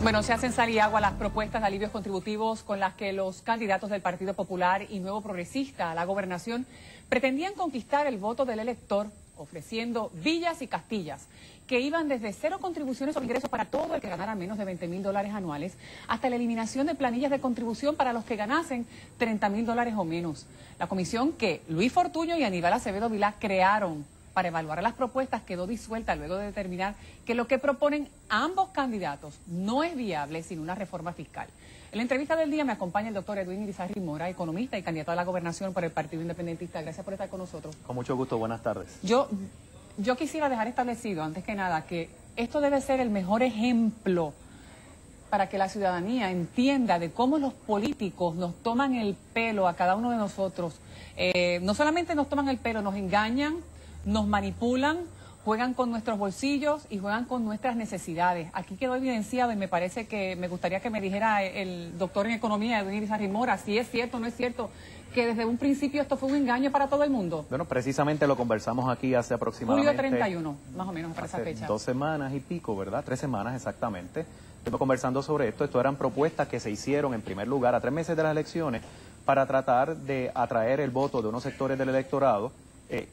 Bueno, se hacen sal y agua las propuestas de alivios contributivos con las que los candidatos del Partido Popular y Nuevo Progresista a la gobernación pretendían conquistar el voto del elector, ofreciendo villas y castillas que iban desde cero contribuciones o ingresos para todo el que ganara menos de $20.000 anuales hasta la eliminación de planillas de contribución para los que ganasen $30.000 o menos. La comisión que Luis Fortuño y Aníbal Acevedo Vilá crearon para evaluar las propuestas quedó disuelta luego de determinar que lo que proponen ambos candidatos no es viable sin una reforma fiscal. En la entrevista del día me acompaña el doctor Edwin Irizarry Mora, economista y candidato a la gobernación por el Partido Independentista. Gracias por estar con nosotros. Con mucho gusto, buenas tardes. Yo quisiera dejar establecido, antes que nada, que esto debe ser el mejor ejemplo para que la ciudadanía entienda de cómo los políticos nos toman el pelo a cada uno de nosotros. No solamente nos toman el pelo, nos engañan, nos manipulan, juegan con nuestros bolsillos y juegan con nuestras necesidades. Aquí quedó evidenciado y me parece que me gustaría que me dijera el doctor en economía, Edwin Irizarry Mora, si es cierto o no es cierto que desde un principio esto fue un engaño para todo el mundo. Bueno, precisamente lo conversamos aquí hace aproximadamente... Julio 31, más o menos, para esa fecha. 2 semanas y pico, ¿verdad? 3 semanas exactamente. Estuvimos conversando sobre esto. Esto eran propuestas que se hicieron en primer lugar a 3 meses de las elecciones para tratar de atraer el voto de unos sectores del electorado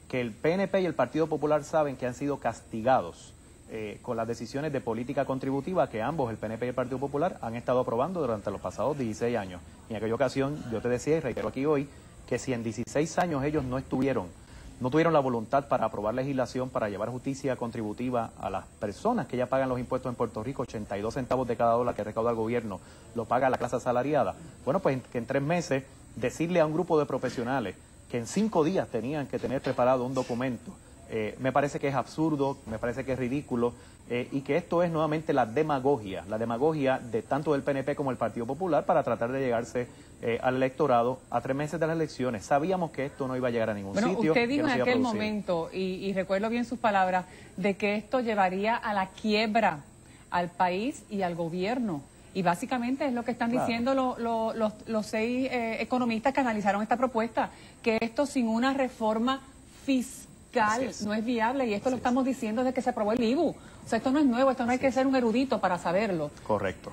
que el PNP y el Partido Popular saben que han sido castigados con las decisiones de política contributiva que ambos, el PNP y el Partido Popular, han estado aprobando durante los pasados 16 años. Y en aquella ocasión yo te decía y reitero aquí hoy que si en 16 años ellos no tuvieron la voluntad para aprobar legislación para llevar justicia contributiva a las personas que ya pagan los impuestos en Puerto Rico, 82 centavos de cada dólar que recauda el gobierno, lo paga la clase asalariada. Bueno, pues que en 3 meses decirle a un grupo de profesionales que en 5 días tenían que tener preparado un documento, me parece que es absurdo, me parece que es ridículo, y que esto es nuevamente la demagogia de tanto del PNP como del Partido Popular para tratar de llegarse al electorado a 3 meses de las elecciones. Sabíamos que esto no iba a llegar a ningún sitio. Usted dijo en aquel momento, y recuerdo bien sus palabras, de que esto llevaría a la quiebra al país y al gobierno. Y básicamente es lo que están diciendo los 6 economistas que analizaron esta propuesta, que esto sin una reforma fiscal no es viable, y esto lo estamos diciendo desde que se aprobó el IBU. O sea, esto no es nuevo, esto no hay que ser un erudito para saberlo. Correcto.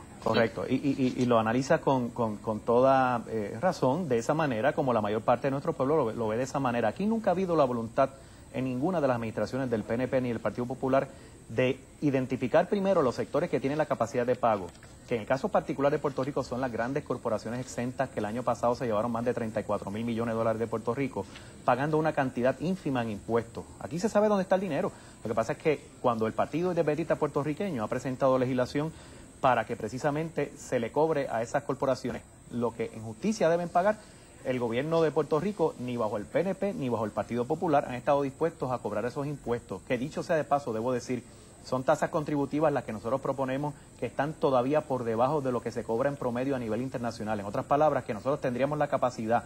Y lo analiza con toda razón, de esa manera, como la mayor parte de nuestro pueblo lo ve de esa manera. Aquí nunca ha habido la voluntad en ninguna de las administraciones del PNP ni del Partido Popular de identificar primero los sectores que tienen la capacidad de pago, que en el caso particular de Puerto Rico son las grandes corporaciones exentas que el año pasado se llevaron más de 34.000 millones de dólares de Puerto Rico, pagando una cantidad ínfima en impuestos. Aquí se sabe dónde está el dinero. Lo que pasa es que cuando el Partido Independentista puertorriqueño ha presentado legislación para que precisamente se le cobre a esas corporaciones lo que en justicia deben pagar, el gobierno de Puerto Rico, ni bajo el PNP ni bajo el Partido Popular, han estado dispuestos a cobrar esos impuestos, que dicho sea de paso, debo decir, son tasas contributivas las que nosotros proponemos que están todavía por debajo de lo que se cobra en promedio a nivel internacional. En otras palabras, que nosotros tendríamos la capacidad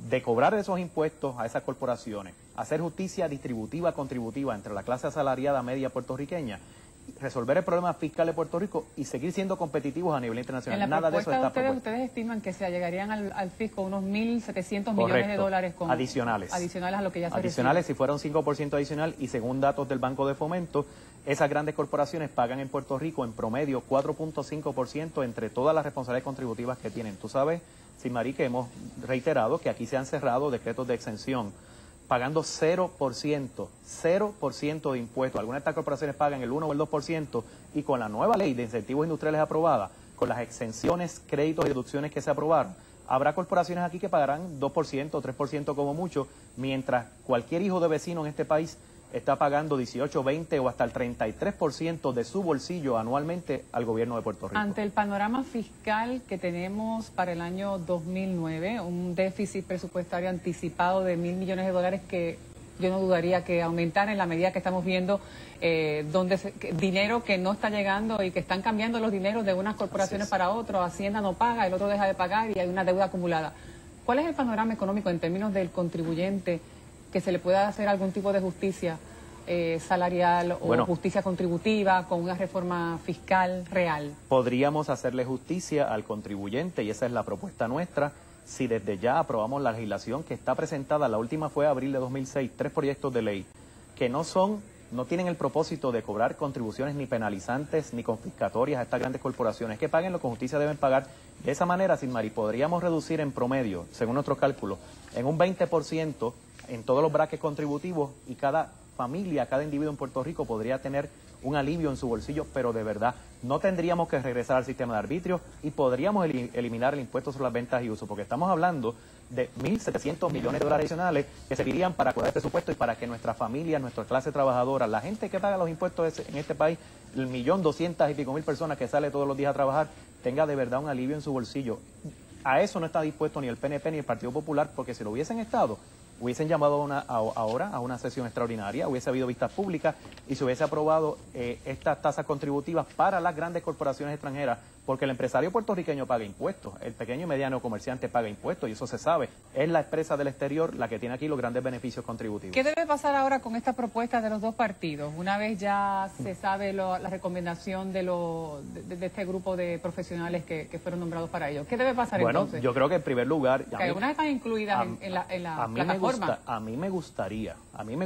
de cobrar esos impuestos a esas corporaciones, hacer justicia distributiva contributiva entre la clase asalariada media puertorriqueña, resolver el problema fiscal de Puerto Rico y seguir siendo competitivos a nivel internacional. Nada de eso está propuesto. Ustedes estiman que se llegarían al fisco unos 1.700 millones de dólares con adicionales a lo que ya se adicionales recibe. Si fuera un 5% adicional, y según datos del Banco de Fomento, esas grandes corporaciones pagan en Puerto Rico en promedio 4.5% entre todas las responsabilidades contributivas que tienen. Tú sabes, Silmarí, que hemos reiterado que aquí se han cerrado decretos de exención pagando 0% de impuestos. Algunas de estas corporaciones pagan el 1 o el 2%, y con la nueva ley de incentivos industriales aprobada, con las exenciones, créditos y deducciones que se aprobaron, habrá corporaciones aquí que pagarán 2% o 3% como mucho, mientras cualquier hijo de vecino en este país está pagando 18, 20 o hasta el 33% de su bolsillo anualmente al gobierno de Puerto Rico. Ante el panorama fiscal que tenemos para el año 2009, un déficit presupuestario anticipado de $1.000 millones de dólares que yo no dudaría que aumentara en la medida que estamos viendo dinero que no está llegando y que están cambiando los dineros de unas corporaciones para otras. Hacienda no paga, el otro deja de pagar y hay una deuda acumulada. ¿Cuál es el panorama económico en términos del contribuyente, que se le pueda hacer algún tipo de justicia salarial o justicia contributiva con una reforma fiscal real? Podríamos hacerle justicia al contribuyente, y esa es la propuesta nuestra, si desde ya aprobamos la legislación que está presentada. La última fue abril de 2006, 3 proyectos de ley que no son no tienen el propósito de cobrar contribuciones ni penalizantes ni confiscatorias a estas grandes corporaciones. Que paguen lo que con justicia deben pagar. De esa manera, Silmari, podríamos reducir en promedio, según nuestros cálculos, en un 20% en todos los brackets contributivos, y cada familia, cada individuo en Puerto Rico podría tener un alivio en su bolsillo, pero de verdad no tendríamos que regresar al sistema de arbitrio y podríamos eliminar el impuesto sobre las ventas y uso, porque estamos hablando de 1.700 millones de dólares adicionales que servirían para cuidar el presupuesto y para que nuestras familias, nuestra clase trabajadora, la gente que paga los impuestos en este país, 1.200.000 y pico personas que sale todos los días a trabajar, tenga de verdad un alivio en su bolsillo. A eso no está dispuesto ni el PNP ni el Partido Popular, porque si lo hubiesen estado, hubiesen llamado ahora a una sesión extraordinaria, hubiese habido vistas públicas y se hubiese aprobado estas tasas contributivas para las grandes corporaciones extranjeras, porque el empresario puertorriqueño paga impuestos, el pequeño y mediano comerciante paga impuestos, y eso se sabe. Es la empresa del exterior la que tiene aquí los grandes beneficios contributivos. ¿Qué debe pasar ahora con esta propuesta de los dos partidos? Una vez ya se sabe la recomendación de este grupo de profesionales que fueron nombrados para ello. ¿Qué debe pasar entonces? Bueno, yo creo que en primer lugar... Que algunas están incluidas en la plataforma. A mí me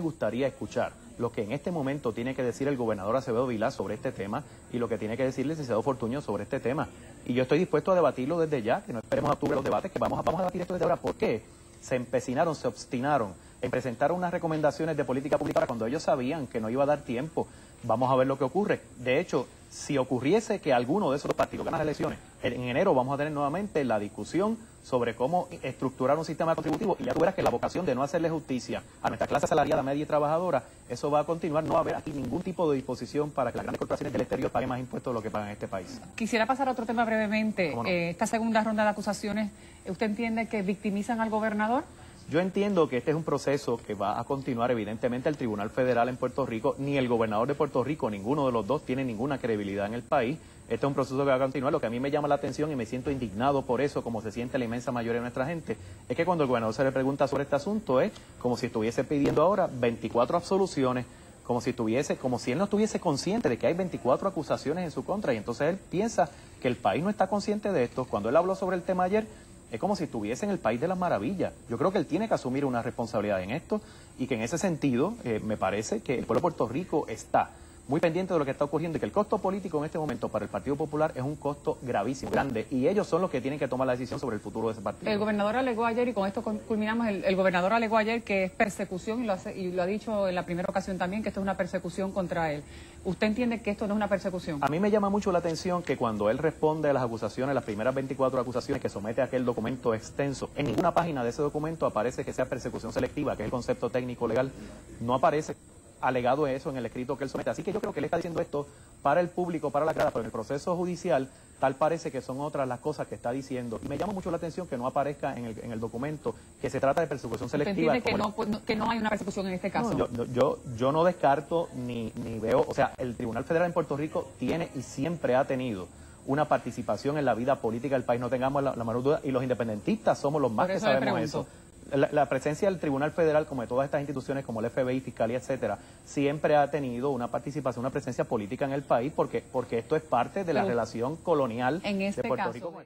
gustaría escuchar lo que en este momento tiene que decir el gobernador Acevedo Vilá sobre este tema y lo que tiene que decir el licenciado Fortuño sobre este tema. Y yo estoy dispuesto a debatirlo desde ya, que no esperemos a octubre los debates, que vamos a debatir esto desde ahora. ¿Por qué? Se empecinaron, se obstinaron en presentar unas recomendaciones de política pública cuando ellos sabían que no iba a dar tiempo. Vamos a ver lo que ocurre. De hecho, si ocurriese que alguno de esos dos partidos gana las elecciones, en enero vamos a tener nuevamente la discusión sobre cómo estructurar un sistema contributivo, y ya tú verás que la vocación de no hacerle justicia a nuestra clase asalariada, media y trabajadora, eso va a continuar. No va a haber aquí ningún tipo de disposición para que las grandes corporaciones del exterior paguen más impuestos de lo que pagan en este país. Quisiera pasar a otro tema brevemente. ¿Cómo no? Esta segunda ronda de acusaciones, ¿usted entiende que victimizan al gobernador? Yo entiendo que este es un proceso que va a continuar. Evidentemente el Tribunal Federal en Puerto Rico, ni el gobernador de Puerto Rico, ninguno de los dos tiene ninguna credibilidad en el país. Este es un proceso que va a continuar. Lo que a mí me llama la atención, y me siento indignado por eso, como se siente la inmensa mayoría de nuestra gente, es que cuando el gobernador se le pregunta sobre este asunto, es como si estuviese pidiendo ahora 24 absoluciones, como si él no estuviese consciente de que hay 24 acusaciones en su contra, y entonces él piensa que el país no está consciente de esto. Cuando él habló sobre el tema ayer, es como si estuviese en el país de las maravillas. Yo creo que él tiene que asumir una responsabilidad en esto, y que en ese sentido me parece que el pueblo de Puerto Rico está muy pendiente de lo que está ocurriendo, y que el costo político en este momento para el Partido Popular es un costo gravísimo, grande, y ellos son los que tienen que tomar la decisión sobre el futuro de ese partido. El gobernador alegó ayer, y con esto culminamos, el gobernador alegó ayer que es persecución, y lo ha dicho en la primera ocasión también, que esto es una persecución contra él. ¿Usted entiende que esto no es una persecución? A mí me llama mucho la atención que cuando él responde a las acusaciones, las primeras 24 acusaciones que somete a aquel documento extenso, en ninguna página de ese documento aparece que sea persecución selectiva, que es el concepto técnico legal. No aparece alegado eso en el escrito que él somete. Así que yo creo que él está diciendo esto para el público, para la grada, pero en el proceso judicial tal parece que son otras las cosas que está diciendo. Y me llama mucho la atención que no aparezca en el documento que se trata de persecución selectiva. ¿Usted entiende que no hay una persecución en este caso? No, yo no descarto ni veo, o sea, el Tribunal Federal en Puerto Rico tiene y siempre ha tenido una participación en la vida política del país, no tengamos la menor duda, y los independentistas somos los más que sabemos eso. La presencia del Tribunal Federal, como de todas estas instituciones como el FBI, Fiscalía, etcétera, siempre ha tenido una participación, una presencia política en el país, porque esto es parte de la relación colonial de Puerto Rico.